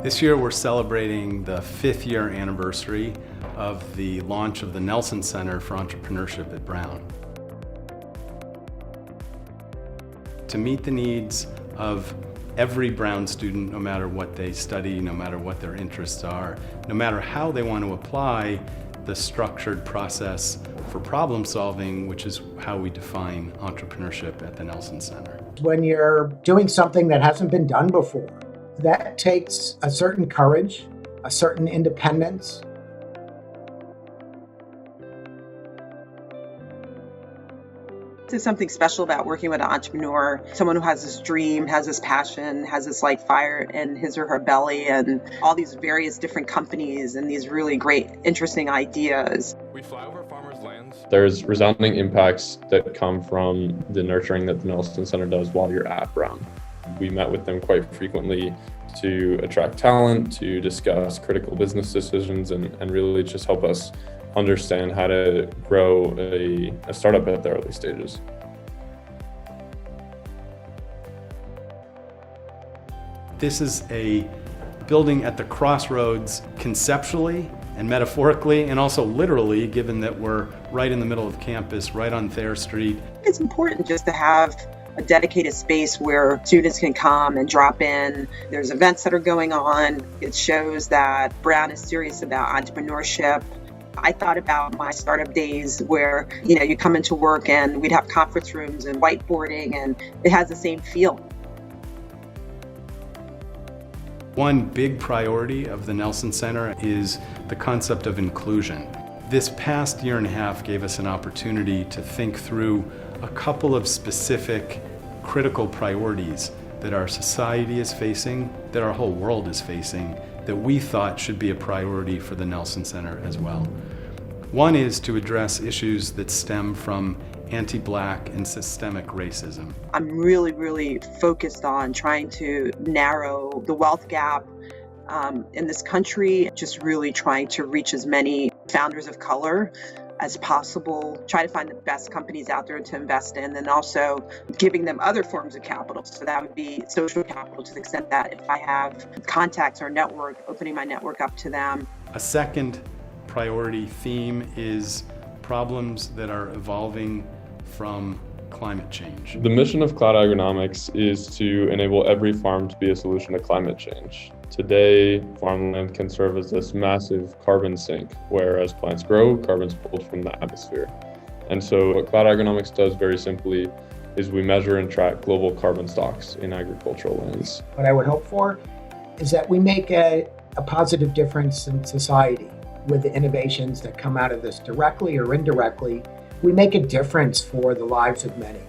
This year we're celebrating the 5th year anniversary of the launch of the Nelson Center for Entrepreneurship at Brown. To meet the needs of every Brown student, no matter what they study, no matter what their interests are, no matter how they want to apply the structured process for problem solving, which is how we define entrepreneurship at the Nelson Center. When you're doing something that hasn't been done before, that takes a certain courage, a certain independence. There's something special about working with an entrepreneur, someone who has this dream, has this passion, has this like fire in his or her belly, and all these various different companies and these really great, interesting ideas. We fly over farmers' lands. There's resounding impacts that come from the nurturing that the Nelson Center does while you're at Brown. We met with them quite frequently to attract talent, to discuss critical business decisions, and really just help us understand how to grow a startup at the early stages. This is a building at the crossroads conceptually and metaphorically and also literally, given that we're right in the middle of campus, right on Thayer Street. It's important just to have a dedicated space where students can come and drop in. There's events that are going on. It shows that Brown is serious about entrepreneurship. I thought about my startup days where, you come into work and we'd have conference rooms and whiteboarding, and it has the same feel. One big priority of the Nelson Center is the concept of inclusion. This past year and a half gave us an opportunity to think through a couple of specific critical priorities that our society is facing, that our whole world is facing, that we thought should be a priority for the Nelson Center as well. One is to address issues that stem from anti-Black and systemic racism. I'm really focused on trying to narrow the wealth gap in this country, just really trying to reach as many founders of color as possible, try to find the best companies out there to invest in, and also giving them other forms of capital. So that would be social capital, to the extent that if I have contacts or network, opening my network up to them. A second priority theme is problems that are evolving from climate change. The mission of Cloud Agronomics is to enable every farm to be a solution to climate change. Today, farmland can serve as this massive carbon sink, where as plants grow, carbon's pulled from the atmosphere. And so what Cloud Agronomics does very simply is we measure and track global carbon stocks in agricultural lands. What I would hope for is that we make a positive difference in society with the innovations that come out of this directly or indirectly. We make a difference for the lives of many.